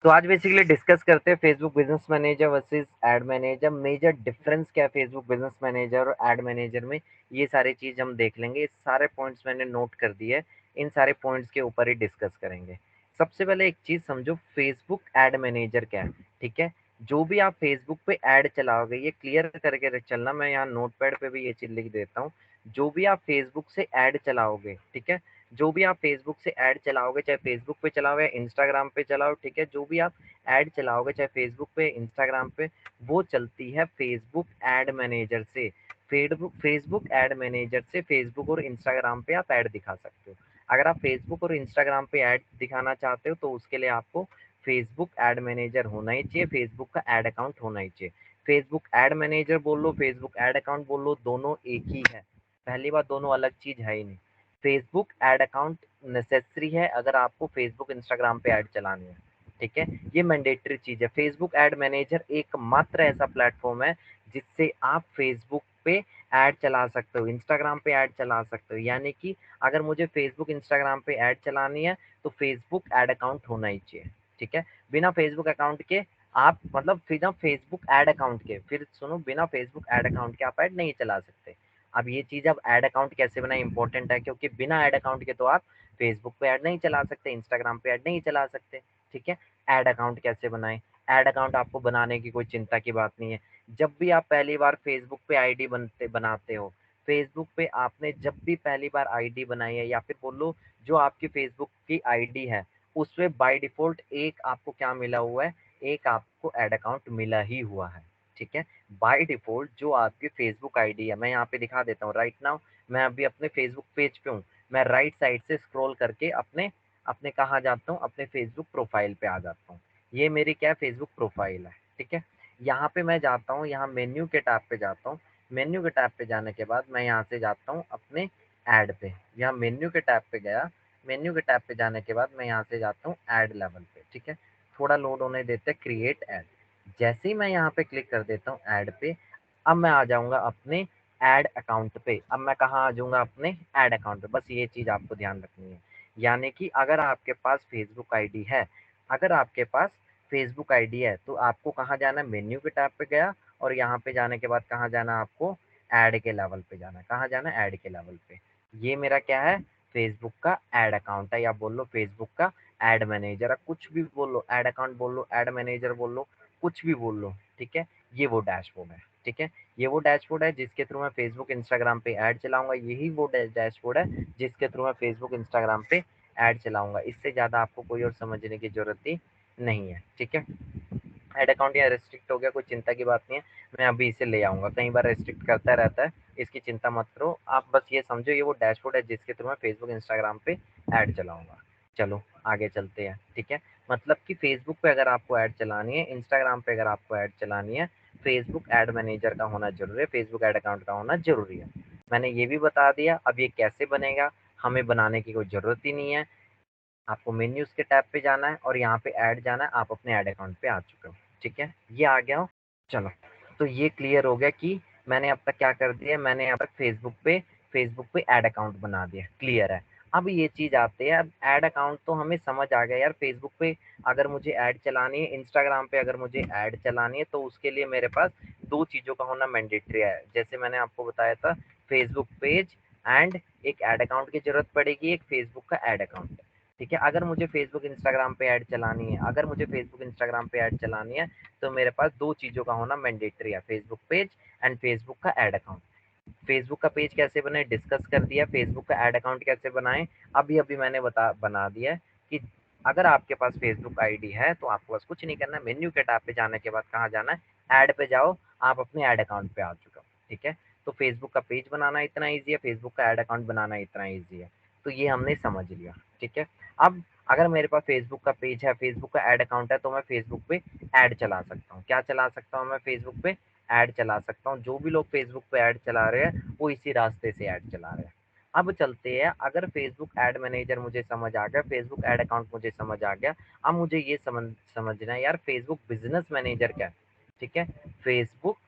तो आज basically discuss करते हैं Facebook business manager versus ad manager, major difference क्या है फेसबुक बिजनेस मैनेजर और एड मैनेजर में, ये सारी चीज हम देख लेंगे। ये सारे पॉइंट्स मैंने नोट कर दिए है, इन सारे पॉइंट्स के ऊपर ही डिस्कस करेंगे। सबसे पहले एक चीज समझो, फेसबुक एड मैनेजर क्या है। ठीक है, जो भी आप फेसबुक पे ऐड चलाओगे, ये क्लियर करके चलना, मैं यहाँ नोटपैड पे भी ये चीज लिख देता हूँ। जो भी आप फेसबुक से ऐड चलाओगे, ठीक है, जो भी आप फेसबुक से ऐड चलाओगे, चाहे फेसबुक पे चलाओ या इंस्टाग्राम पे चलाओ, ठीक है, जो भी आप ऐड चलाओगे चाहे फेसबुक पे इंस्टाग्राम पे, वो चलती है फेसबुक एड मैनेजर से। फेसबुक एड मैनेजर से फेसबुक और इंस्टाग्राम पे आप ऐड दिखा सकते हो। अगर आप फेसबुक और इंस्टाग्राम पे ऐड दिखाना चाहते हो तो उसके लिए आपको फेसबुक एड मैनेजर होना ही चाहिए, फेसबुक का एड अकाउंट होना ही चाहिए। फेसबुक एड मैनेजर बोल लो, फेसबुक एड अकाउंट बोल लो, दोनों एक ही है। पहली बात, दोनों अलग चीज है ही नहीं। फेसबुक एड अकाउंट नेसेसरी है अगर आपको फेसबुक इंस्टाग्राम पे ऐड चलानी है। ठीक है, ये मैंडेटरी चीज है। फेसबुक एड मैनेजर एकमात्र ऐसा प्लेटफॉर्म है जिससे आप फेसबुक पे ऐड चला सकते हो, इंस्टाग्राम पे ऐड चला सकते हो। यानी कि अगर मुझे फेसबुक इंस्टाग्राम पे ऐड चलानी है तो फेसबुक एड अकाउंट होना ही चाहिए। ठीक है, बिना फेसबुक अकाउंट के आप, मतलब बिना फेसबुक एड अकाउंट के, फिर सुनो, बिना फेसबुक एड अकाउंट के आप ऐड नहीं चला सकते। अब ये चीज, अब एड अकाउंट कैसे बनाए इंपॉर्टेंट है, क्योंकि बिना एड अकाउंट के तो आप फेसबुक पे ऐड नहीं चला सकते, इंस्टाग्राम पे ऐड नहीं चला सकते। ठीक है, ऐड अकाउंट कैसे बनाएं। ऐड अकाउंट आपको बनाने की कोई चिंता की बात नहीं है। जब भी आप पहली बार फेसबुक पे आईडी बनाते हो, फेसबुक पे आपने जब भी पहली बार आईडी बनाई है, या फिर बोलो जो आपकी फेसबुक की आईडी है, उसमें बाय डिफॉल्ट एक आपको क्या मिला हुआ है, एक आपको ऐड अकाउंट मिला ही हुआ है। ठीक है, बाय डिफॉल्ट जो आपकी फेसबुक आईडी है, मैं यहाँ पे दिखा देता हूँ राइट नाउ। मैं अभी अपने फेसबुक पेज पे हूँ, मैं राइट साइड से स्क्रॉल करके अपने अपने कहाँ जाता हूँ, अपने फेसबुक प्रोफाइल पे आ जाता हूँ। ये मेरी क्या है, फेसबुक प्रोफाइल है। ठीक है, यहाँ पे मैं जाता हूँ, यहाँ मेन्यू के टैब पे जाता हूँ। मेन्यू के टैब पे जाने के बाद मैं यहाँ से जाता हूँ अपने ऐड पे। यहाँ मेन्यू के टैब पे गया, मेन्यू के टैब पे जाने के बाद मैं यहाँ से जाता हूँ ऐड लेवल पे। ठीक है, थोड़ा लोड होने देते हैं, क्रिएट ऐड। जैसे ही मैं यहाँ पे क्लिक कर देता हूँ ऐड पे, अब मैं आ जाऊंगा अपने ऐड अकाउंट पे। अब मैं कहाँ आ जाऊंगा, अपने ऐड अकाउंट पे। बस ये चीज आपको ध्यान रखनी है। यानी कि अगर आपके पास फेसबुक आईडी है, अगर आपके पास फेसबुक आईडी है, तो आपको कहाँ जाना है, मेन्यू के टैब पे गया, और यहाँ पे जाने के बाद कहाँ जाना है आपको, ऐड के लेवल पे जाना है। कहाँ जाना है, ऐड के लेवल पे। ये मेरा क्या है, फेसबुक का ऐड अकाउंट है, या बोल लो फेसबुक का ऐड मैनेजर है। कुछ भी बोल लो, ऐड अकाउंट बोल लो, ऐड मैनेजर बोल लो, कुछ भी बोल लो। ठीक है, ये वो डैशबोर्ड है। ठीक है, ये वो डैशबोर्ड है जिसके थ्रू मैं फेसबुक इंस्टाग्राम पे ऐड चलाऊंगा। यही वो डैशबोर्ड है जिसके थ्रू मैं फेसबुक इंस्टाग्राम पे ऐड चलाऊंगा। इससे ज्यादा आपको कोई और समझने की जरूरत ही नहीं है। ठीक है, ऐड अकाउंट या रेस्ट्रिक्ट हो गया, कोई चिंता की बात नहीं है, मैं अभी इसे ले आऊंगा। कई बार रेस्ट्रिक्ट करता रहता है, इसकी चिंता मत करो आप। बस ये समझो, ये वो डैशबोर्ड है जिसके थ्रू मैं फेसबुक इंस्टाग्राम पे ऐड चलाऊंगा। चलो आगे चलते हैं। ठीक है, मतलब कि फेसबुक पे अगर आपको ऐड चलानी है, इंस्टाग्राम पे अगर आपको ऐड चलानी है, फेसबुक ऐड मैनेजर का होना जरूरी है, फेसबुक ऐड अकाउंट का होना जरूरी है। मैंने ये भी बता दिया। अब ये कैसे बनेगा, हमें बनाने की कोई जरूरत ही नहीं है। आपको मेन्यूज के टैब पे जाना है और यहाँ पे ऐड जाना है, आप अपने ऐड अकाउंट पे आ चुके हो। ठीक है, ये आ गया हो। चलो, तो ये क्लियर हो गया कि मैंने अब तक क्या कर दिया, मैंने अब तक फेसबुक पे ऐड अकाउंट बना दिया। क्लियर है। अब ये चीज आती है, अब ऐड अकाउंट तो हमें समझ आ गया यार। फेसबुक पे अगर मुझे ऐड चलानी है, इंस्टाग्राम पे अगर मुझे ऐड चलानी है, तो उसके लिए मेरे पास दो चीजों का होना मैंडेटरी है। जैसे मैंने आपको बताया था, फेसबुक पेज एंड एक ऐड अकाउंट की जरूरत पड़ेगी, एक फेसबुक का ऐड अकाउंट। ठीक है, अगर मुझे फेसबुक इंस्टाग्राम पे ऐड चलानी है, अगर मुझे फेसबुक इंस्टाग्राम पे ऐड चलानी है, तो मेरे पास दो चीजों का होना मैंडेटरी है, फेसबुक पेज एंड फेसबुक का ऐड अकाउंट। फेसबुक का पेज कैसे बनाए डिस्कस कर दिया, फेसबुक का ऐड अकाउंट कैसे बनाएं अभी अभी मैंने बना दिया है। कि अगर आपके पास फेसबुक आईडी है तो आपको बस कुछ नहीं करना है, मेन्यू के टैब पे जाने के बाद कहाँ जाना है, ऐड पे जाओ, आप अपने ऐड अकाउंट पे आ चुके हो। ठीक है, तो फेसबुक का पेज बनाना इतना ईजी है, फेसबुक का ऐड अकाउंट बनाना इतना ईजी है। तो ये हमने समझ लिया। ठीक है, अब अगर मेरे पास फेसबुक का पेज है, फेसबुक का ऐड अकाउंट है, तो मैं फेसबुक पे ऐड चला सकता हूँ। क्या चला सकता हूँ मैं, फेसबुक पे ऐड चला सकता हूँ। जो भी लोग फेसबुक पे ऐड चला रहे हैं वो इसी रास्ते से ऐड चला रहे हैं। अब चलते हैं, अगर फेसबुक ऐड मैनेजर मुझे समझ आ गया, फेसबुक ऐड अकाउंट मुझे समझ आ गया, अब मुझे ये समझना है यार, फेसबुक बिजनेस मैनेजर क्या है। ठीक है, फेसबुक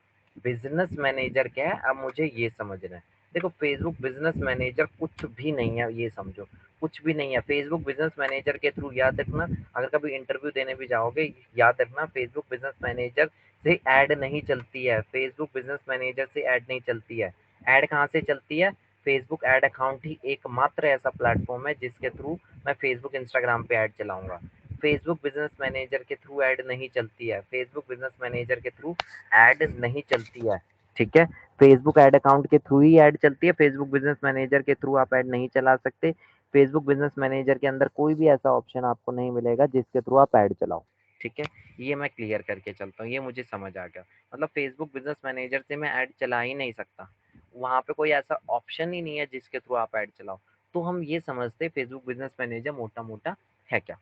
बिजनेस मैनेजर क्या है, अब मुझे ये समझना है। देखो, फेसबुक बिजनेस मैनेजर कुछ भी नहीं है, ये समझो। कुछ भी नहीं है। फेसबुक बिजनेस मैनेजर के थ्रू याद रखना, अगर कभी इंटरव्यू देने भी जाओगे, याद रखना फेसबुक बिजनेस मैनेजर से ऐड नहीं चलती है। फेसबुक बिजनेस मैनेजर से ऐड नहीं चलती है। ऐड कहाँ से चलती है? फेसबुक ऐड अकाउंट ही एकमात्र ऐसा प्लेटफॉर्म है जिसके थ्रू मैं फेसबुक इंस्टाग्राम पे ऐड चलाऊंगा। फेसबुक बिजनेस मैनेजर के थ्रू ऐड नहीं चलती है। फेसबुक बिजनेस मैनेजर के थ्रू ऐड नहीं चलती है। ठीक है, फेसबुक ऐड अकाउंट के थ्रू ही ऐड चलती है। फेसबुक बिजनेस मैनेजर के थ्रू आप ऐड नहीं चला सकते। फेसबुक बिजनेस मैनेजर के अंदर कोई भी ऐसा ऑप्शन आपको नहीं मिलेगा जिसके थ्रू आप ऐड चलाओ। ठीक है, ये मैं क्लियर करके चलता हूँ, ये मुझे समझ आ गया। मतलब फेसबुक बिजनेस मैनेजर से मैं ऐड चला ही नहीं सकता, वहां पे कोई ऐसा ऑप्शन ही नहीं है जिसके थ्रू आप ऐड चलाओ। तो हम ये समझते फेसबुक बिजनेस मैनेजर मोटा मोटा है क्या।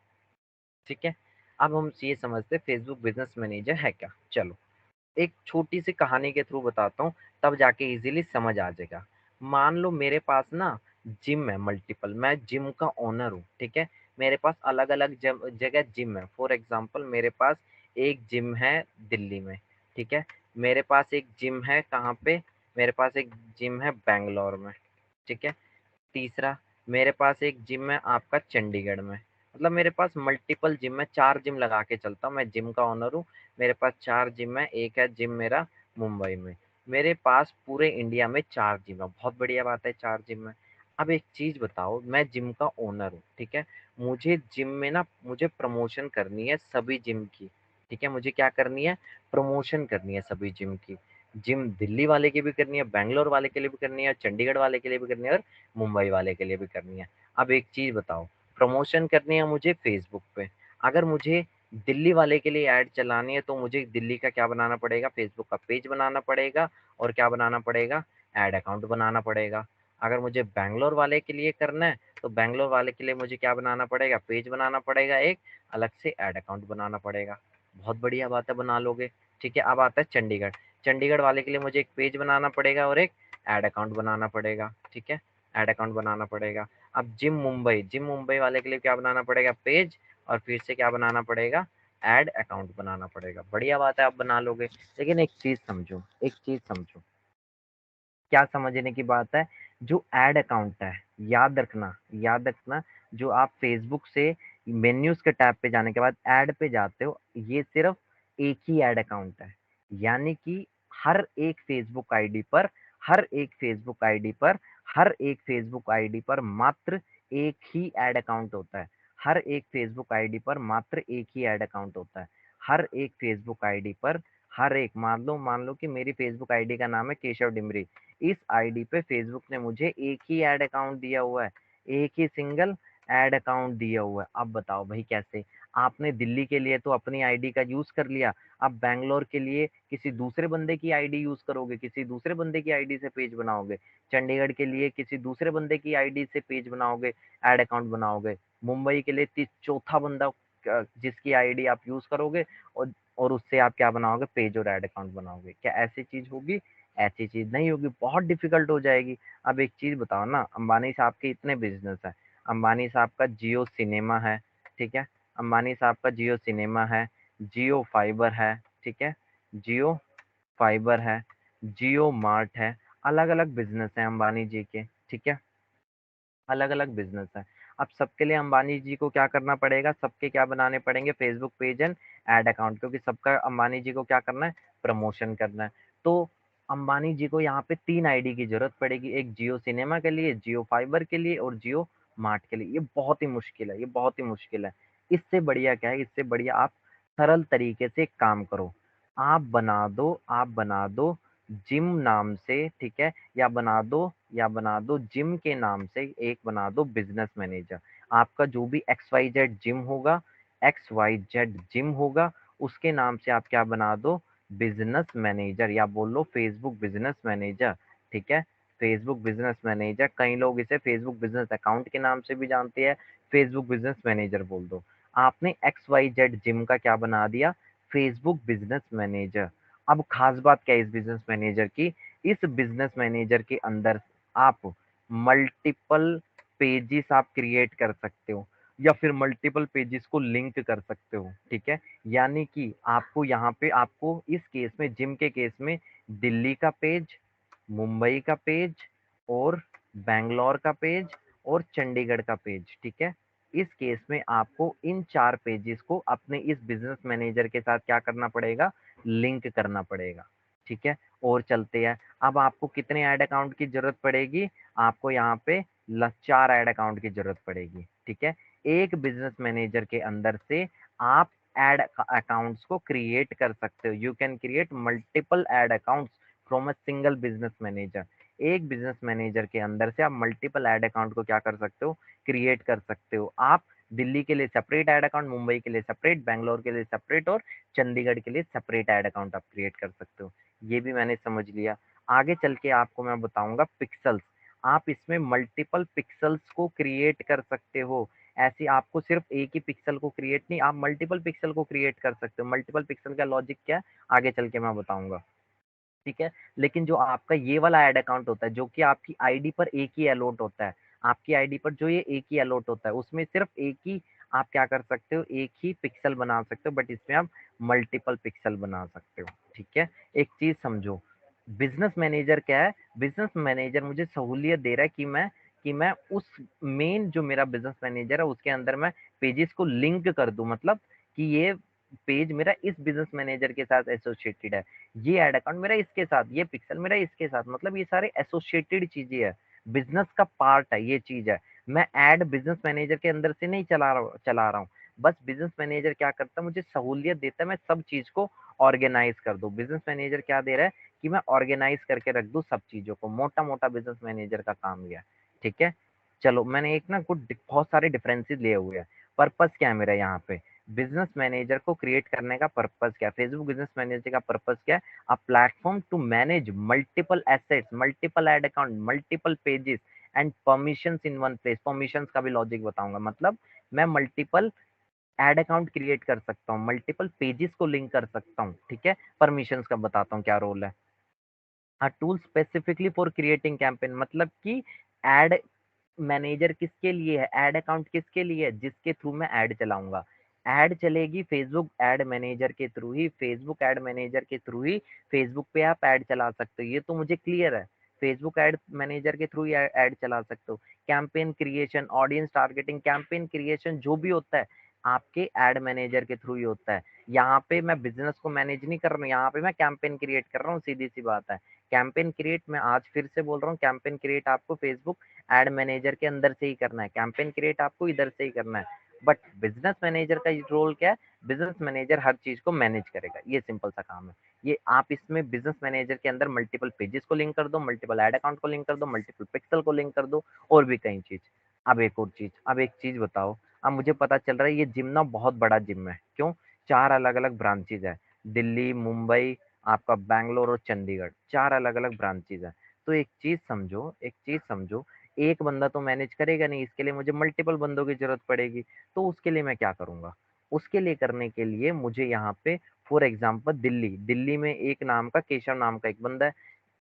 ठीक है, अब हम ये समझते फेसबुक बिजनेस मैनेजर है क्या। चलो एक छोटी सी कहानी के थ्रू बताता हूँ, तब जाके इजीली समझ आ जाएगा। मान लो मेरे पास ना जिम है मल्टीपल, मैं जिम का ओनर हूँ। ठीक है, मेरे पास अलग अलग जगह जिम है। फॉर एग्जांपल मेरे पास एक जिम है दिल्ली में। ठीक है, मेरे पास एक जिम है कहाँ पे? मेरे पास एक जिम है बैंगलोर में। ठीक है, तीसरा मेरे पास एक जिम है आपका चंडीगढ़ में। मतलब मेरे पास मल्टीपल जिम है, 4 जिम लगा के चलता हूँ, मैं जिम का ओनर हूँ। मेरे पास 4 जिम है, एक है जिम मेरा मुंबई में। मेरे पास पूरे इंडिया में 4 जिम है, बहुत बढ़िया बात है 4 जिम है। अब एक चीज बताओ, मैं जिम का ओनर हूँ। ठीक है, मुझे जिम में ना मुझे प्रमोशन करनी है सभी जिम की। ठीक है, मुझे क्या करनी है? प्रमोशन करनी है सभी जिम की। जिम दिल्ली वाले की भी करनी है, बैंगलोर वाले के लिए भी करनी है, चंडीगढ़ वाले के लिए भी करनी है, और मुंबई वाले के लिए भी करनी है। अब एक चीज बताओ, प्रमोशन करनी है मुझे फेसबुक पे। अगर मुझे दिल्ली वाले के लिए ऐड चलानी है तो मुझे दिल्ली का क्या बनाना पड़ेगा? फेसबुक का पेज बनाना पड़ेगा। और क्या बनाना पड़ेगा? ऐड अकाउंट बनाना पड़ेगा। अगर मुझे बैंगलोर वाले के लिए करना है तो बैंगलोर वाले के लिए मुझे क्या बनाना पड़ेगा? पेज बनाना पड़ेगा, एक अलग से ऐड अकाउंट बनाना पड़ेगा। बहुत बढ़िया बात है, बना लोगे। ठीक है, अब आता है चंडीगढ़। चंडीगढ़ वाले के लिए मुझे एक पेज बनाना पड़ेगा और एक ऐड अकाउंट बनाना पड़ेगा। ठीक है, ऐड अकाउंट बनाना पड़ेगा। अब जिम मुंबई वाले के लिए क्या बनाना पड़ेगा? पेज, और फिर से क्या बनाना पड़ेगा? ऐड अकाउंट बनाना पड़ेगा। बढ़िया बात है, आप बना लोगे। लेकिन एक चीज समझो, एक चीज समझो, क्या समझने की बात है? जो ऐड अकाउंट है, याद रखना, याद रखना, जो आप फेसबुक से मेन्यूज के टैब पे जाने के बाद ऐड पे जाते हो, ये सिर्फ एक ही ऐड अकाउंट है। यानी कि हर एक फेसबुक आईडी पर, हर एक फेसबुक आईडी पर, हर एक फेसबुक आईडी पर मात्र एक ही ऐड अकाउंट होता है। हर एक फेसबुक आईडी पर मात्र एक ही ऐड अकाउंट होता है। हर एक फेसबुक आईडी पर, हर एक, मान लो कि मेरी फेसबुक आईडी का नाम है केशव डिमरी। इस आईडी पे फेसबुक ने मुझे एक ही ऐड अकाउंट दिया हुआ है, एक ही सिंगल ऐड अकाउंट दिया हुआ है। अब बताओ भाई कैसे? आपने दिल्ली के लिए तो अपनी आईडी का यूज कर लिया, अब बैंगलोर के लिए किसी दूसरे बंदे की आईडी यूज करोगे, किसी दूसरे बंदे की आईडी से पेज बनाओगे। चंडीगढ़ के लिए किसी दूसरे बंदे की आईडी से पेज बनाओगे, ऐड अकाउंट बनाओगे। मुंबई के लिए चौथा बंदा जिसकी आईडी आप यूज करोगे, और उससे आप क्या बनाओगे? पेज और ऐड अकाउंट बनाओगे। क्या ऐसी चीज होगी? ऐसी चीज नहीं होगी, बहुत डिफिकल्ट हो जाएगी। अब एक चीज बताओ ना, अंबानी साहब के इतने बिजनेस है। अंबानी साहब का जियो सिनेमा है। ठीक है, अंबानी साहब का जियो सिनेमा है, जियो फाइबर है। ठीक है, जियो फाइबर है, जियो मार्ट है। अलग अलग बिजनेस है अंबानी जी के। ठीक है, अलग अलग बिजनेस है। अब सबके लिए अंबानी जी को क्या करना पड़ेगा? सबके क्या बनाने पड़ेंगे? Facebook page and add account, क्योंकि सबका अंबानी जी को क्या करना है? प्रमोशन करना है। तो अंबानी जी को यहाँ पे 3 आईडी की जरूरत पड़ेगी, एक जियो सिनेमा के लिए, जियो फाइबर के लिए, और जियो मार्ट के लिए। ये बहुत ही मुश्किल है, ये बहुत ही मुश्किल है। इससे बढ़िया क्या है? इससे बढ़िया आप सरल तरीके से एक काम करो, आप बना दो जिम नाम से। ठीक है, या बना दो जिम के नाम से एक बना दो बिजनेस मैनेजर। आपका जो भी एक्स वाई जेड जिम होगा, उसके नाम से आप क्या बना दो? बिजनेस मैनेजर, या बोल लो फेसबुक बिजनेस मैनेजर। ठीक है, फेसबुक बिजनेस मैनेजर, कई लोग इसे फेसबुक बिजनेस अकाउंट के नाम से भी जानते हैं। फेसबुक बिजनेस मैनेजर बोल दो। आपने XYZ जिम का क्या बना दिया? Facebook business manager. अब खास बात क्या है इस बिजनेस मैनेजर की? इस बिजनेस मैनेजर के अंदर आप मल्टीपल पेजेस आप क्रिएट कर सकते हो, या फिर मल्टीपल पेजेस को लिंक कर सकते हो। ठीक है, यानी कि आपको यहाँ पे, आपको इस केस में, जिम के केस में, दिल्ली का पेज, मुंबई का पेज, और बैंगलोर का पेज, और चंडीगढ़ का पेज, ठीक है। इस केस में आपको इन 4 पेजेस को अपने इस बिजनेस मैनेजर के साथ क्या करना पड़ेगा, लिंक करना पड़ेगा, ठीक है। और चलते हैं, अब आपको कितने ऐड अकाउंट की जरूरत पड़ेगी, आपको यहाँ पे 4 ऐड अकाउंट की जरूरत पड़ेगी, ठीक है। एक बिजनेस मैनेजर के अंदर से आप ऐड अकाउंट्स को क्रिएट कर सकते हो, you can create multiple add accounts from a single business manager. एक बिजनेस मैनेजर के अंदर से आप मल्टीपल ऐड अकाउंट को क्या कर सकते हो, क्रिएट कर सकते हो। आप दिल्ली के लिए सेपरेट ऐड अकाउंट, मुंबई के लिए सेपरेट, बैंगलोर के लिए सेपरेट और चंडीगढ़ के लिए सेपरेट ऐड अकाउंट आप क्रिएट कर सकते हो। ये भी मैंने समझ लिया। आगे चल के आपको मैं बताऊंगा पिक्सल्स। आप इसमें मल्टीपल पिक्सल्स को क्रिएट कर सकते हो। ऐसे आपको सिर्फ एक ही पिक्सल को क्रिएट नहीं, आप मल्टीपल पिक्सल को क्रिएट कर सकते हो। मल्टीपल पिक्सल का लॉजिक क्या है, आगे चल के मैं बताऊंगा, ठीक है। लेकिन जो आपका ये वाला ऐड अकाउंट होता है, जो कि आपकी आईडी पर एक ही अलॉट होता है, आपकी आईडी पर जो ये एक ही अलॉट होता है, उसमें सिर्फ एक ही आप क्या कर सकते हो, एक ही पिक्सल बना सकते हो, बट इसमें आप मल्टीपल पिक्सल बना सकते हो, ठीक है। एक चीज समझो, बिजनेस मैनेजर क्या है, बिजनेस मैनेजर मुझे सहूलियत दे रहा है कि मैं उस मेन जो मेरा बिजनेस मैनेजर है उसके अंदर मैं पेजेस को लिंक कर दूं, मतलब कि ये पेज मेरा इस बिजनेस मैनेजर के साथ एसोसिएटेड है, ये ऐड अकाउंट मेरा इसके साथ, ये पिक्सल मेरा इसके साथ, मतलब ये सारे एसोसिएटेड चीजें है, बिजनेस का पार्ट है ये चीज है। मैं ऐड बिजनेस मैनेजर के अंदर से नहीं चला रहा हूँ। बस बिजनेस मैनेजर क्या करता है, मुझे सहूलियत देता है मैं सब चीज को ऑर्गेनाइज कर दूं। बिजनेस मैनेजर क्या दे रहा है कि मैं ऑर्गेनाइज करके रख दूं सब चीजों को, मोटा मोटा बिजनेस मैनेजर का काम ये है, ठीक है। चलो मैंने एक ना कुछ बहुत सारे डिफरेंसेस लिए हुए हैं। पर्पस क्या है मेरा यहाँ पे, बिजनेस मैनेजर को क्रिएट करने का पर्पस क्या है, फेसबुक बिजनेस मैनेजर का पर्पस क्या है, a platform to manage multiple assets, multiple ad account, multiple pages and permissions in one place. Permissions का भी लॉजिक बताऊंगा, मतलब मैं मल्टीपल एड अकाउंट क्रिएट कर सकता हूँ, मल्टीपल पेजेस को लिंक कर सकता हूँ, ठीक है। परमिशंस का बताता हूँ क्या रोल है। A tool specifically for creating campaign, मतलब कि एड मैनेजर किसके लिए है, एड अकाउंट किसके लिए है, जिसके थ्रू मैं ऐड चलाऊंगा। ऐड चलेगी फेसबुक एड मैनेजर के थ्रू ही, फेसबुक एड मैनेजर के थ्रू ही फेसबुक पे आप ऐड चला सकते हो, ये तो मुझे क्लियर है। फेसबुक एड मैनेजर के थ्रू ही ऐड चला सकते हो। Campaign creation, audience targeting, campaign creation जो भी होता है आपके एड मैनेजर के थ्रू ही होता है। यहाँ पे मैं बिजनेस को मैनेज नहीं कर रहा हूँ, यहाँ पे मैं कैंपेन क्रिएट कर रहा हूँ, सीधी सी बात है। कैंपेन क्रिएट, मैं आज फिर से बोल रहा हूँ, कैंपेन क्रिएट आपको फेसबुक एड मैनेजर के अंदर से ही करना है, कैंपेन क्रिएट आपको इधर से ही करना है। बट बिजनेस मैनेजर का रोल क्या है, बिजनेस मैनेजर हर चीज को मैनेज करेगा, ये सिंपल सा काम है। ये आप इसमें बिजनेस मैनेजर के अंदर मल्टीपल पेजेस को लिंक कर दो, मल्टीपल एड अकाउंट को लिंक कर दो, मल्टीपल पिक्सल को लिंक कर दो, और भी कई चीज। अब एक और चीज, अब एक चीज बताओ, अब मुझे पता चल रहा है ये जिम ना बहुत बड़ा जिम है, क्यों, 4 अलग अलग ब्रांचेज है, दिल्ली, मुंबई, आपका बैंगलोर और चंडीगढ़, 4 अलग अलग ब्रांचेज है। तो एक चीज समझो, एक चीज समझो, एक बंदा तो मैनेज करेगा नहीं, इसके लिए मुझे मल्टीपल बंदों की जरूरत पड़ेगी। तो उसके लिए मैं क्या करूंगा, उसके लिए करने के लिए मुझे यहाँ पे फॉर एग्जांपल दिल्ली, दिल्ली में एक नाम का केशव नाम का एक बंदा है।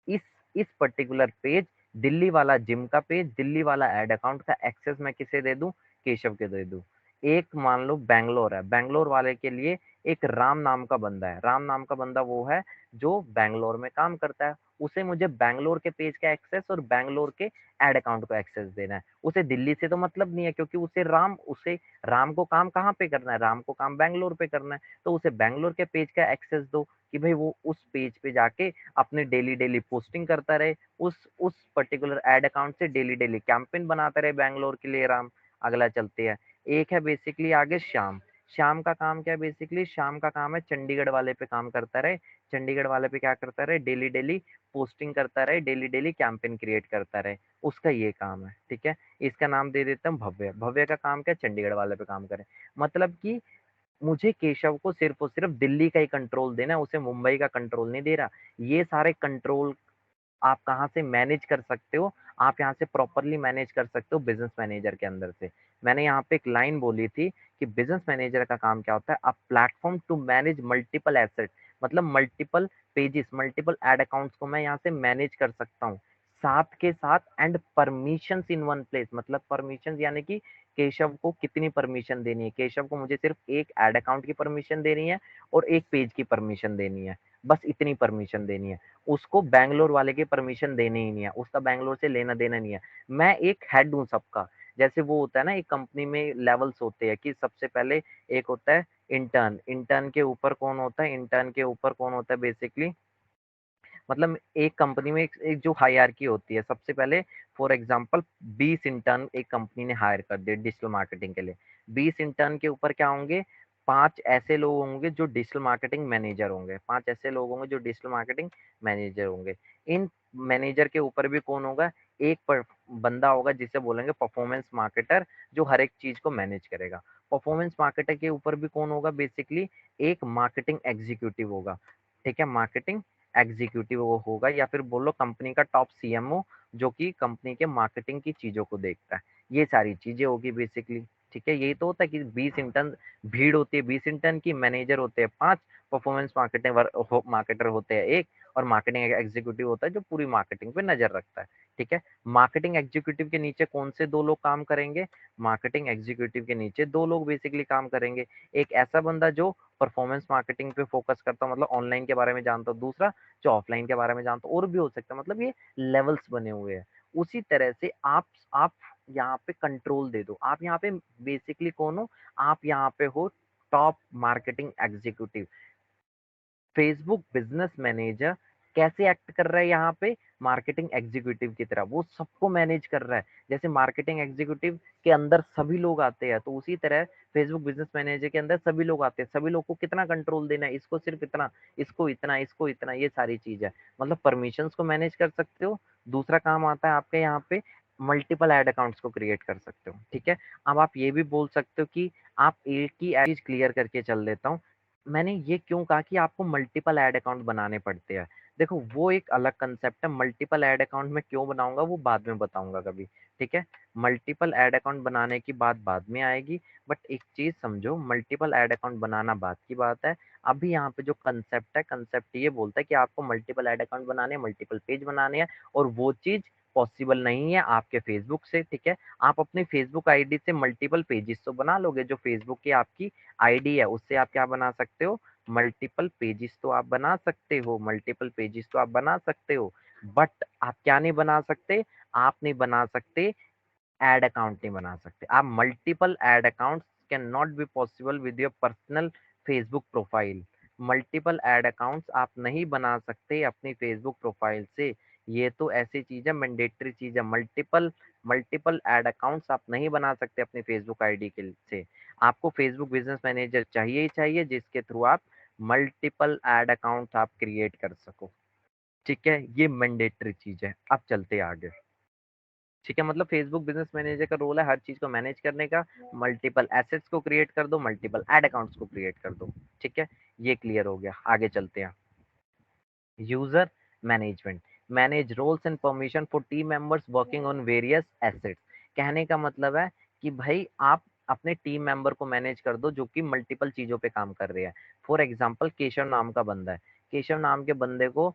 इस इस पर्टिकुलर पेज, दिल्ली वाला जिम का पेज, दिल्ली वाला एड अकाउंट का एक्सेस मैं किसे दे दूं, केशव के दे दूं। एक मान लो बैंगलोर है, बैंगलोर वाले के लिए एक राम नाम का बंदा है, राम नाम का बंदा वो है जो बैंगलोर में काम करता है, उसे मुझे बैंगलोर के पेज का एक्सेस और बैंगलोर के एड अकाउंट को एक्सेस देना है। उसे दिल्ली से तो मतलब नहीं है, क्योंकि उसे राम को काम कहाँ पे करना है, राम को काम बैंगलोर पे करना है। तो उसे बैंगलोर के पेज का एक्सेस दो कि भाई वो उस पेज पे जाके अपने डेली डेली पोस्टिंग करता रहे, उस पर्टिकुलर एड अकाउंट से डेली डेली कैंपेन बनाता रहे बैंगलोर के लिए राम। अगला चलते हैं, एक है बेसिकली आगे श्याम। श्याम का काम क्या है, बेसिकली श्याम का काम है चंडीगढ़ वाले पे काम करता रहे, चंडीगढ़ वाले पे क्या करता रहे, डेली डेली पोस्टिंग करता रहे, डेली डेली कैंपेन क्रिएट करता रहे, उसका ये काम है, ठीक है। इसका नाम दे देता हूँ भव्य। भव्य का काम क्या है, चंडीगढ़ वाले पे काम करे। मतलब कि मुझे केशव को सिर्फ और सिर्फ दिल्ली का ही कंट्रोल देना है, उसे मुंबई का कंट्रोल नहीं दे रहा। ये सारे कंट्रोल आप कहाँ से मैनेज कर सकते हो, आप यहाँ से प्रॉपरली मैनेज कर सकते हो बिजनेस मैनेजर के अंदर से। मैंने यहाँ पे एक लाइन बोली थी कि बिजनेस मैनेजर का काम क्या होता है, a platform to manage multiple asset, मतलब multiple pages, multiple ad accounts को मैं यहाँ से मैनेज कर सकता हूँ साथ के साथ, and permissions in one place, मतलब परमिशंस यानी कि केशव को कितनी परमिशन देनी है, केशव को मुझे सिर्फ एक एड अकाउंट की परमिशन देनी है और एक पेज की परमिशन देनी है। बस इतनी परमिशन देनी है। उसको बैंगलोर वाले की परमिशन देनी ही नहीं है, उसका बैंगलोर से लेना-देना नहीं है। मैं एक हेड हूँ सबका। जैसे वो होता है ना, एक कंपनी में लेवल्स होते हैं कि सबसे पहले एक होता है इंटर्न, इंटर्न के ऊपर कौन होता है, इंटर्न के ऊपर कौन होता है बेसिकली, मतलब एक कंपनी में एक जो हायरार्की होती है, सबसे पहले फॉर एग्जांपल 20 इंटर्न एक कंपनी ने हायर कर दिए डिजिटल मार्केटिंग के लिए। 20 इंटर्न के ऊपर क्या होंगे, 5 ऐसे लोग होंगे जो डिजिटल मार्केटिंग मैनेजर होंगे, 5 ऐसे लोग होंगे जो डिजिटल मार्केटिंग मैनेजर होंगे। इन मैनेजर के ऊपर भी कौन होगा, एक बंदा होगा जिसे बोलेंगे परफॉर्मेंस मार्केटर, जो हर एक चीज को मैनेज करेगा। परफॉर्मेंस मार्केटर के ऊपर भी कौन होगा, बेसिकली एक मार्केटिंग एग्जीक्यूटिव होगा। ठीक है, मार्केटिंग एग्जीक्यूटिव वो होगा, या फिर बोलो कंपनी का टॉप सीएमओ, जो कि कंपनी के मार्केटिंग की चीजों को देखता है। ये सारी चीजें होगी बेसिकली। ठीक है, यही तो होता है कि 20 इंटर्न भीड़ होती है, 20 इंटर्न की, मैनेजर होते हैं 5, परफॉर्मेंस मार्केटिंग मार्केटर होते हैं एक, और मार्केटिंग एग्जीक्यूटिव होता है जो पूरी मार्केटिंग पे नजर रखता है। ठीक है, मार्केटिंग एग्जीक्यूटिव के नीचे कौन से 2 लोग काम करेंगे, मार्केटिंग एग्जीक्यूटिव के नीचे 2 लोग बेसिकली काम करेंगे। एक ऐसा बंदा जो परफॉर्मेंस मार्केटिंग पे फोकस करता हो, मतलब ऑनलाइन के बारे में जानता हो, दूसरा जो ऑफलाइन के बारे में जानता हो, और भी हो सकता है, मतलब ये लेवल्स बने हुए हैं। उसी तरह से आप यहाँ पे कंट्रोल दे दो, आप यहाँ पे बेसिकली कौन हो, आप यहाँ पे हो top marketing executive. Facebook business manager कैसे एक्ट कर रहा है यहाँ पे, मार्केटिंग एग्जीक्यूटिव की तरह वो सबको मैनेज कर रहा है। जैसे मार्केटिंग एग्जीक्यूटिव के अंदर सभी लोग आते हैं, तो उसी तरह फेसबुक बिजनेस मैनेजर के अंदर सभी लोग आते हैं। सभी लोग को कितना कंट्रोल देना है, इसको सिर्फ इतना, इसको इतना, इसको इतना, ये सारी चीज है। मतलब परमिशंस को मैनेज कर सकते हो। दूसरा काम आता है आपके यहाँ पे, मल्टीपल एड अकाउंट्स को क्रिएट कर सकते हो। ठीक है, अब आप ये भी बोल सकते हो कि आप एक ही चीज क्लियर करके चल देता हूँ। मैंने ये क्यों कहा कि आपको मल्टीपल ऐड अकाउंट बनाने पड़ते हैं। देखो वो एक अलग कंसेप्ट है, मल्टीपल ऐड अकाउंट मैं क्यों बनाऊँगा वो बाद में बताऊँगा कभी, ठीक है? मल्टीपल ऐड अकाउंट बनाने की बात बाद में आएगी, बट एक चीज़ समझो, मल्टीपल ऐड अकाउंट बनाना बात की बात है। अभी यहाँ पे जो कंसेप्ट है, कंसेप्ट ये बोलता है कि आपको मल्टीपल ऐड अकाउंट बनाने हैं, मल्टीपल पेज बनाने हैं, और वो चीज़ पॉसिबल नहीं है आपके फेसबुक से, ठीक है? आप अपनी फेसबुक आईडी से मल्टीपल पेजेस तो बना लोगे, जो फेसबुक की आपकी आईडी है उससे आप क्या बना सकते हो, मल्टीपल पेजेस तो आप बना सकते हो, मल्टीपल पेजेस तो आप बना सकते हो, बट आप क्या नहीं बना सकते, आप नहीं बना सकते, ऐड अकाउंट नहीं बना सकते आप। Multiple add accounts can not be possible with your personal Facebook profile. Multiple add accounts आप नहीं बना सकते अपनी फेसबुक प्रोफाइल से। ये तो ऐसी चीज है, मैंडेटरी चीज है। मल्टीपल मल्टीपल ऐड अकाउंट्स आप नहीं बना सकते अपनी फेसबुक आईडी के से। आपको फेसबुक बिजनेस मैनेजर चाहिए ही चाहिए, जिसके थ्रू आप मल्टीपल ऐड अकाउंट्स आप क्रिएट कर सको। ठीक है, ये मैंडेटरी चीज है। अब चलते हैं आगे। ठीक है, मतलब फेसबुक बिजनेस मैनेजर का रोल है हर चीज को मैनेज करने का। मल्टीपल एसेट्स को क्रिएट कर दो, मल्टीपल एड अकाउंट्स को क्रिएट कर दो। ठीक है, ये क्लियर हो गया। आगे चलते हैं। User management, manage roles and permission for team members working on various assets. कहने का मतलब है कि भाई आप अपने टीम मेंबर को मैनेज कर दो जो कि मल्टीपल चीजों पे काम कर रहे हैं। फॉर एग्जांपल केशव नाम का बंदा है, केशव नाम के बंदे को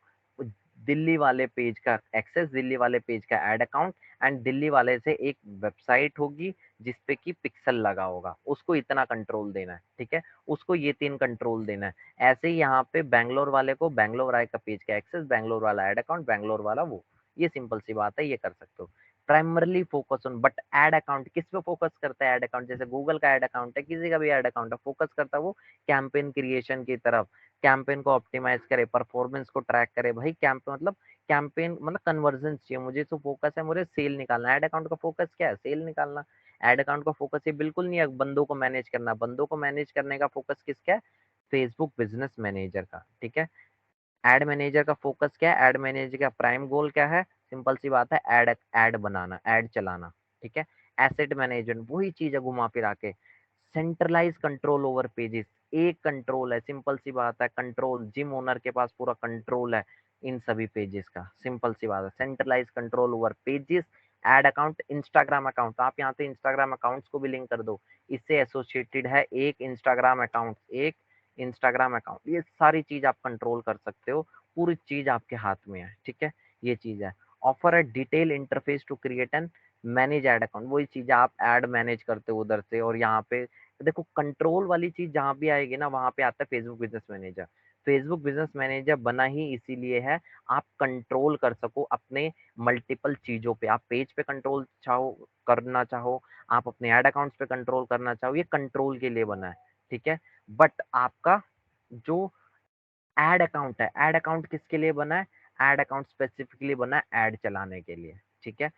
दिल्ली वाले पेज का एक्सेस, दिल्ली वाले पेज का एड अकाउंट, एंड दिल्ली वाले से एक वेबसाइट होगी जिसपे कि पिक्सल लगा होगा, उसको इतना कंट्रोल देना है। ठीक है, उसको ये 3 कंट्रोल देना है। ऐसे ही यहाँ पे बैंगलोर वाले को बैंगलोर वाले का पेज का एक्सेस, बैंगलोर वाला ऐड अकाउंट, बैंगलोर वाला वो, ये सिंपल सी बात है, ये कर सकते हो। Primarily focus on, but ad account किस पे फोकस करता है, एड अकाउंट जैसे गूगल का एड अकाउंट है, किसी का भी एड अकाउंट है, फोकस करता है वो कैंपेन क्रिएशन की तरफ। कैंपेन को ऑप्टिमाइज करे, परफॉर्मेंस को ट्रैक करे। भाई कैंपेन मतलब कन्वर्जन चाहिए मुझे, तो फोकस है मुझे सेल निकालना। एड अकाउंट का फोकस क्या है, सेल निकालना। एड अकाउंट का फोकस ये बिल्कुल नहीं है बंदों को मैनेज करना, बंदों को मैनेज करने का फोकस किसका है, फेसबुक बिजनेस मैनेजर का। ठीक है, एड मैनेजर का फोकस क्या है, एड मैनेजर का प्राइम गोल क्या है, सिंपल सी बात है, एड एड बनाना, एड चलाना। ठीक है, एसेट मैनेजमेंट वही चीज है घुमा फिरा के। सेंट्रलाइज कंट्रोल ओवर पेजेस, एक कंट्रोल है, सिंपल सी बात है, कंट्रोल, जिम ओनर के पास पूरा कंट्रोल है इन सभी पेजेस का। सिंपल सी बात है, centralise control over pages. Ad account, Instagram account, आप यहाँ पे इंस्टाग्राम अकाउंट्स को भी लिंक कर दो, इससे एसोसिएटेड है एक इंस्टाग्राम अकाउंट, एक इंस्टाग्राम अकाउंट। ये सारी चीज आप कंट्रोल कर सकते हो, पूरी चीज आपके हाथ में है। ठीक है, ये चीज है। Offer a detail interface to create and manage ad account, वही चीज है, आप एड मैनेज करते हो उधर से। और यहाँ पे देखो कंट्रोल वाली चीज जहाँ भी आएगी ना, वहां पे आता है Facebook business manager. Facebook business manager बना ही इसीलिए है, आप कंट्रोल कर सको अपने मल्टीपल चीजों पे। आप पेज पे कंट्रोल चाहो करना चाहो, आप अपने ऐड अकाउंट्स पे कंट्रोल करना चाहो, ये कंट्रोल के लिए बना है, ठीक है। बट आपका जो ऐड अकाउंट है, ऐड अकाउंट किसके लिए बना है? ऐड अकाउंट स्पेसिफिकली बना है ऐड चलाने के लिए, ठीक है।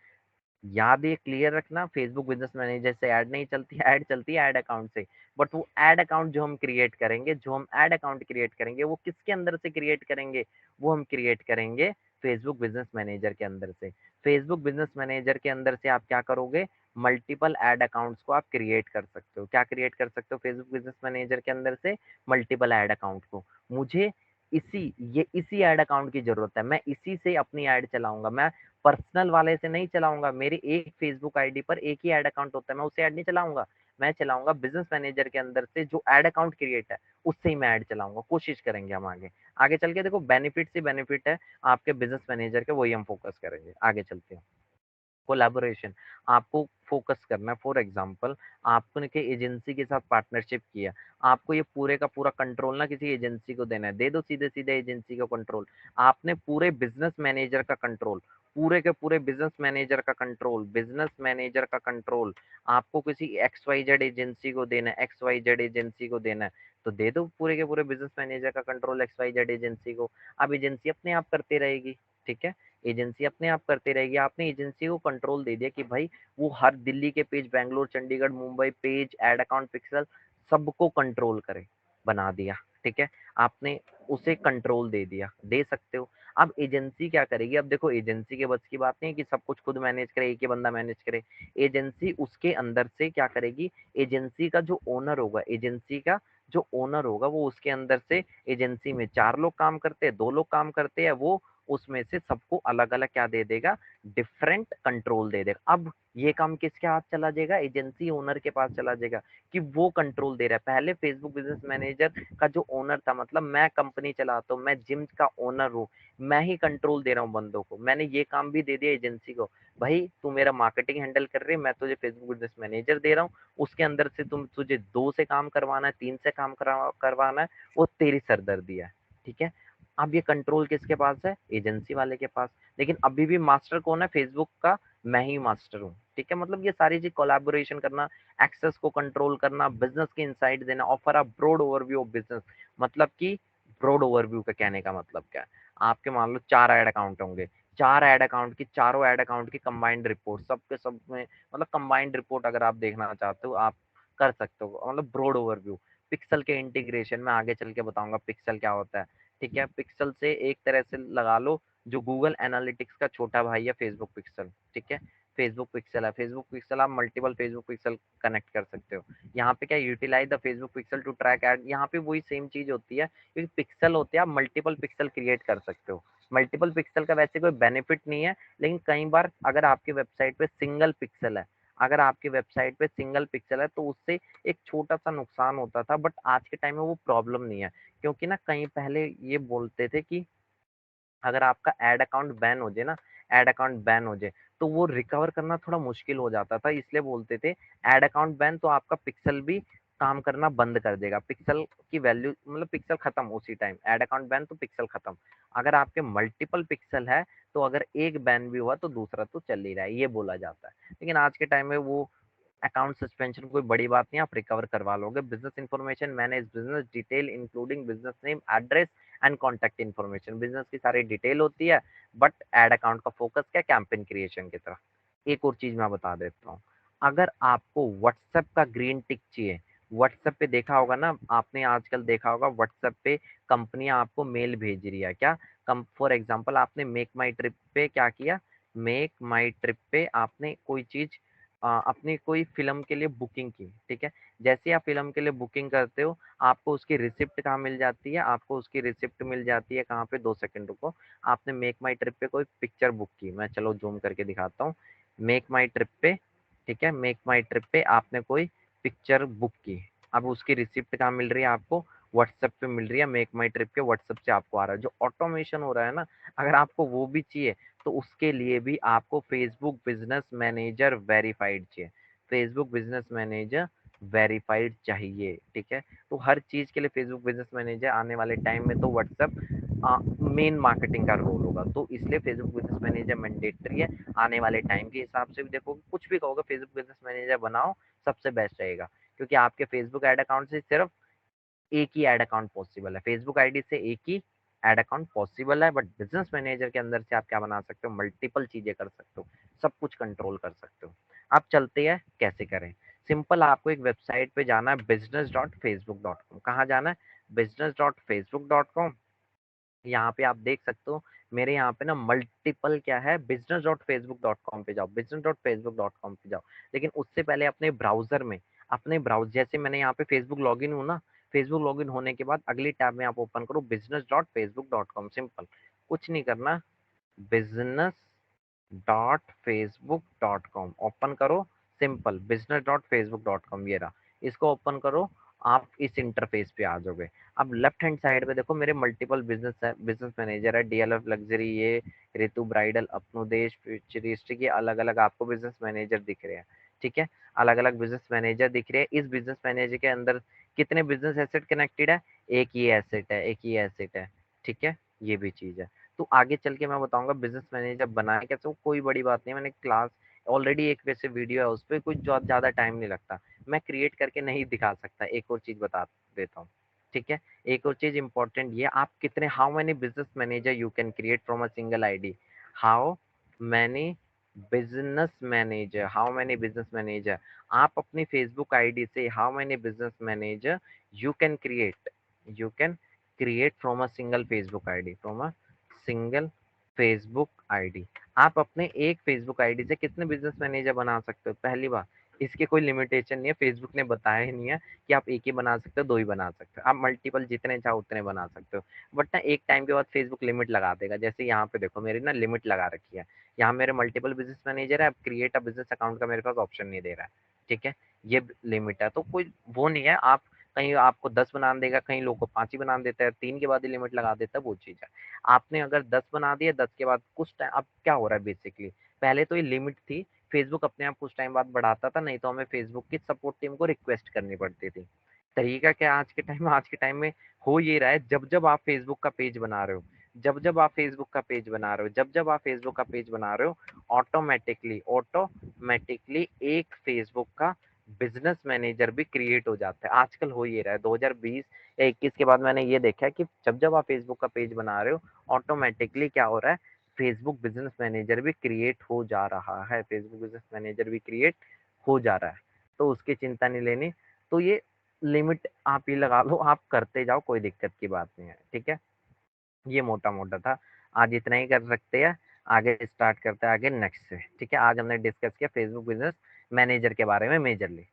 याद ये क्लियर रखना, फेसबुक बिजनेस मैनेजर से ऐड नहीं चलती है, ऐड चलती है ऐड अकाउंट से। बट वो ऐड अकाउंट जो हम क्रिएट करेंगे, जो हम ऐड अकाउंट क्रिएट करेंगे, वो किसके अंदर से क्रिएट करेंगे? वो हम क्रिएट करेंगे फेसबुक बिजनेस मैनेजर के अंदर से। फेसबुक बिजनेस मैनेजर के अंदर से आप क्या करोगे? मल्टीपल ऐड अकाउंट्स को आप क्रिएट कर सकते हो। क्या क्रिएट कर सकते हो फेसबुक बिजनेस मैनेजर के अंदर से? मल्टीपल ऐड अकाउंट को। मुझे इसी ऐड अकाउंट की जरूरत है, मैं इसी से अपनी ऐड चलाऊंगा, मैं पर्सनल वाले से नहीं चलाऊंगा। मेरी एक फेसबुक आईडी पर एक ही ऐड अकाउंट होता है, मैं उससे ऐड नहीं चलाऊंगा। मैं चलाऊंगा बिजनेस मैनेजर के अंदर से जो ऐड अकाउंट क्रिएट है, उससे ही मैं ऐड चलाऊंगा। कोशिश करेंगे हम आगे आगे चल के, देखो बेनिफिट से बेनिफिट है आपके बिजनेस मैनेजर के, वही हम फोकस करेंगे। आगे चलते हैं। कोलैबोरेशन, आपको फोकस करना है। फॉर एग्जांपल, आपने के एजेंसी के साथ पार्टनरशिप किया, आपको ये पूरे का पूरा कंट्रोल ना किसी एजेंसी को देना है, दे दो सीधे सीधे एजेंसी को कंट्रोल। आपने पूरे बिजनेस मैनेजर का कंट्रोल, पूरे के पूरे बिजनेस मैनेजर का कंट्रोल, बिजनेस मैनेजर का कंट्रोल आपको किसी एक्स वाई जेड एजेंसी को देना है, एक्स वाई जेड एजेंसी को देना है, तो दे दो पूरे के पूरे बिजनेस मैनेजर का control X Y Z agency को। अब एजेंसी अपने आप करती रहेगी, ठीक है। एजेंसी अपने आप करती रहेगी। आपने एजेंसी को कंट्रोल दे दिया कि भाई वो हर दिल्ली के page, Bangalore, Chandigarh, Mumbai page, ad account, pixel, सबको कंट्रोल करे, बना दिया, ठीक है। आपने उसे कंट्रोल दे दिया, दे सकते हो। अब एजेंसी क्या करेगी? अब देखो एजेंसी के बस की बात नहीं है कि सब कुछ खुद मैनेज करे, एक ही बंदा मैनेज करे। एजेंसी उसके अंदर से क्या करेगी? एजेंसी का जो ओनर होगा, एजेंसी का जो ओनर होगा, वो उसके अंदर से, एजेंसी में 4 लोग काम करते हैं, 2 लोग काम करते हैं, वो उसमें से सबको अलग अलग क्या दे देगा? डिफरेंट कंट्रोल दे देगा। अब ये काम किसके हाथ चला जाएगा? एजेंसी ओनर के पास चला जाएगा कि वो कंट्रोल दे रहा है। पहले फेसबुक बिजनेस मैनेजर का जो ओनर था, मतलब मैं कंपनी चलाता हूँ, मैं जिम का ओनर हूँ, मैं ही कंट्रोल दे रहा हूँ बंदों को, मैंने ये काम भी दे दिया एजेंसी को, भाई तू मेरा मार्केटिंग हैंडल कर रही है, मैं तुझे फेसबुक बिजनेस मैनेजर दे रहा हूँ, उसके अंदर से तुझे 2 से काम करवाना है, 3 से काम करवाना है, वो तेरी सरदर्दी है, ठीक है। अब ये कंट्रोल किसके पास है? एजेंसी वाले के पास। लेकिन अभी भी मास्टर कौन है फेसबुक का? मैं ही मास्टर हूँ, ठीक है। मतलब ये सारी चीज कोलैबोरेशन करना, एक्सेस को कंट्रोल करना, बिजनेस के इनसाइट देना, offer a broad overview of business. मतलब कि ब्रॉड ओवरव्यू का कहने का मतलब क्या है? आपके मान लो 4 ऐड अकाउंट होंगे, 4 ऐड अकाउंट की, चारों ऐड अकाउंट की कंबाइंड रिपोर्ट, सबके सब में मतलब कंबाइंड रिपोर्ट अगर आप देखना चाहते हो, आप कर सकते हो, मतलब ब्रॉड ओवरव्यू। पिक्सल के इंटीग्रेशन में आगे चल के बताऊंगा पिक्सल क्या होता है, ठीक है। पिक्सल से एक तरह से लगा लो जो गूगल एनालिटिक्स का छोटा भाई है फेसबुक पिक्सल, ठीक है। फेसबुक पिक्सल है, फेसबुक पिक्सल आप मल्टीपल फेसबुक पिक्सल कनेक्ट कर सकते हो। यहाँ पे क्या, utilise the Facebook pixel to track ad, यहाँ पे वही सेम चीज होती है, क्योंकि पिक्सल होते हैं, आप मल्टीपल पिक्सल क्रिएट कर सकते हो। मल्टीपल पिक्सल का वैसे कोई बेनिफिट नहीं है, लेकिन कई बार अगर आपकी वेबसाइट पे सिंगल पिक्सल है, अगर आपकी वेबसाइट पे सिंगल पिक्सल है, तो उससे एक छोटा सा नुकसान होता था, बट आज के टाइम में वो प्रॉब्लम नहीं है। क्योंकि ना कहीं पहले ये बोलते थे कि अगर आपका एड अकाउंट बैन हो जाए ना, एड अकाउंट बैन हो जाए, तो वो रिकवर करना थोड़ा मुश्किल हो जाता था, इसलिए बोलते थे एड अकाउंट बैन तो आपका पिक्सल भी काम करना बंद कर देगा, पिक्सल की वैल्यू मतलब पिक्सल खत्म उसी टाइम, एड अकाउंट बैन तो पिक्सल खत्म। अगर आपके मल्टीपल पिक्सल है, तो अगर एक बैन भी हुआ तो दूसरा तो चल ही रहा है, ये बोला जाता है। लेकिन आज के टाइम में वो अकाउंट सस्पेंशन कोई बड़ी बात नहीं, आप रिकवर करवा लोगे। Business information manage business detail including business name, address and contact information, business की सारी डिटेल होती है, बट एड अकाउंट का फोकस क्या, कैंपेन क्रिएशन की तरफ। एक और चीज मैं बता देता हूँ, अगर आपको व्हाट्सएप का ग्रीन टिक चाहिए, व्हाट्सएप पे देखा होगा ना आपने, आजकल देखा होगा व्हाट्सएप पे कंपनियां आपको मेल भेज रही है क्या, कम फॉर एग्जांपल आपने मेक माई ट्रिप पे क्या किया, मेक माई ट्रिप पे आपने कोई चीज अपनी कोई फ़िल्म के लिए बुकिंग की, ठीक है? जैसे ही आप फ़िल्म के लिए बुकिंग करते हो, आपको उसकी रिसिप्ट कहाँ मिल जाती है? आपको उसकी रिसिप्ट मिल जाती है कहाँ पे? 2 सेकंड रुको। आपने मेक माई ट्रिप पे कोई पिक्चर बुक की, मैं चलो ज़ूम करके दिखाता हूँ। मेक माई ट्रिप पे, ठीक है? मेक माई ट्रिप पे आपने कोई पिक्चर बुक की। अब उसकी रिसिप्ट कहाँ मिल रही है आपको? व्हाट्सएप पे मिल रही है, मेक माई ट्रिप के व्हाट्सएप से आपको आ रहा है। जो ऑटोमेशन हो रहा है ना, अगर आपको वो भी चाहिए, तो उसके लिए भी आपको फेसबुक बिजनेस मैनेजर वेरीफाइड चाहिए, फेसबुक बिजनेस मैनेजर वेरीफाइड चाहिए, ठीक है? तो हर चीज़ के लिए फेसबुक बिज़नेस मैनेजर आने वाले टाइम में तो व्हाट्सएप मेन मार्केटिंग का रोल होगा, तो इसलिए फेसबुक बिज़नेस मैनेजर मैंडेटरी है। आने वाले टाइम के हिसाब से भी देखो, कुछ भी कहोगे फेसबुक बिज़नेस मैनेजर बनाओ, सबसे बेस्ट रहेगा। क्योंकि आपके फेसबुक ऐड अकाउंट से सिर्फ एक ही ऐड अकाउंट पॉसिबल है, फेसबुक आईडी से एक ही ऐड अकाउंट पॉसिबल है, बट बिजनेस मैनेजर के अंदर से आप क्या बना सकते हो, मल्टीपल चीजें कर सकते हो, सब कुछ कंट्रोल कर सकते हो। आप चलते हैं कैसे करें, सिंपल, आपको एक वेबसाइट पे जाना है, business.facebook.com। कहाँ जाना है? business.facebook.com। यहाँ पे आप देख सकते हो, मेरे यहाँ पे ना मल्टीपल क्या है, business.facebook.com पे जाओ, business.facebook.com पे जाओ। लेकिन उससे पहले अपने ब्राउजर में, अपने ब्राउजर, जैसे मैंने यहाँ पे फेसबुक लॉगिन हूँ ना, फेसबुक लॉगिन होने के बाद अगली टैब में आप ओपन करो business.facebook.com, सिंपल, कुछ नहीं करना, business.facebook.com ओपन करो, सिंपल business.facebook.com, ये रहा, इसको ओपन करो। आप इस इंटरफेस पे आ जाओगे। अब लेफ्ट हैंड साइड पे देखो, मेरे मल्टीपल बिजनेस है, बिजनेस मैनेजर है, डीएलएफ लग्जरी, ये ऋतु ब्राइडल, अपनोदेश, फ्यूचरिस्टिक, ये अलग अलग आपको बिजनेस मैनेजर दिख रहे हैं, ठीक है? अलग अलग बिजनेस मैनेजर दिख रहे हैं। इस बिजनेस मैनेजर के अंदर कितने बिजनेस एसेट कनेक्टेड है? एक ही एसेट है, एक ही एसेट है, ठीक है? ये भी चीज है। तो आगे चल के मैं बताऊंगा बिजनेस मैनेजर बनाए कैसे, वो कोई बड़ी बात नहीं है, मैंने क्लास ऑलरेडी एक वैसे वीडियो है, उस पर कुछ ज्यादा टाइम नहीं लगता, मैं क्रिएट करके नहीं दिखा सकता। एक और चीज बता देता हूँ, ठीक है? एक और चीज इंपॉर्टेंट, ये आप कितने, how many business manager you can create from a single ID, how many how many business manager, आप अपनी फेसबुक आईडी से how many business manager you can create, you can create from a single Facebook ID, from a single Facebook ID. आप अपने एक Facebook ID से कितने business manager बना सकते हो? पहली बात, इसके कोई लिमिटेशन नहीं है, फेसबुक ने बताया ही नहीं है कि आप एक ही बना सकते हो, दो ही बना सकते हो, आप मल्टीपल जितने चाहो उतने बना सकते हो। बट ना एक टाइम के बाद फेसबुक लिमिट लगा देगा, जैसे यहाँ पे देखो मेरी ना लिमिट लगा रखी है, यहाँ मेरे मल्टीपल बिजनेस मैनेजर है, अब क्रिएट अ बिजनेस अकाउंट का मेरे पास ऑप्शन नहीं दे रहा है, ठीक है? ये लिमिट है, तो कोई वो नहीं है, आप कहीं आपको 10 बना देगा, कहीं लोग को 5 ही बना देता है, 3 के बाद ही लिमिट लगा देता है, वो चीज़ है। आपने अगर 10 बना दिया, 10 के बाद कुछ टाइम, अब क्या हो रहा है बेसिकली, पहले तो ये लिमिट थी, फेसबुक अपने आप कुछ टाइम बाद बढ़ाता था, नहीं तो हमें फेसबुक की सपोर्ट टीम को रिक्वेस्ट करनी पड़ती थी। तरीका क्या है आज के टाइम में हो ये रहा है, जब जब आप फेसबुक का पेज बना रहे हो, जब जब आप फेसबुक का पेज बना रहे हो, जब जब आप फेसबुक का पेज बना रहे हो, ऑटोमेटिकली एक फेसबुक का बिजनेस मैनेजर भी क्रिएट हो जाता है। आजकल हो ये रहा है, 2020 या 21 के बाद मैंने ये देखा है कि जब जब आप फेसबुक का पेज बना रहे हो, ऑटोमेटिकली क्या हो रहा है, फेसबुक बिजनेस मैनेजर भी क्रिएट हो जा रहा है, फेसबुक बिजनेस मैनेजर भी क्रिएट हो जा रहा है, तो उसकी चिंता नहीं लेनी। तो ये लिमिट आप ही लगा लो, आप करते जाओ, कोई दिक्कत की बात नहीं है, ठीक है? ये मोटा मोटा था, आज इतना ही कर सकते हैं, आगे स्टार्ट करते हैं आगे नेक्स्ट से, ठीक है? आज हमने डिस्कस किया फेसबुक बिजनेस मैनेजर के बारे में मेजरली।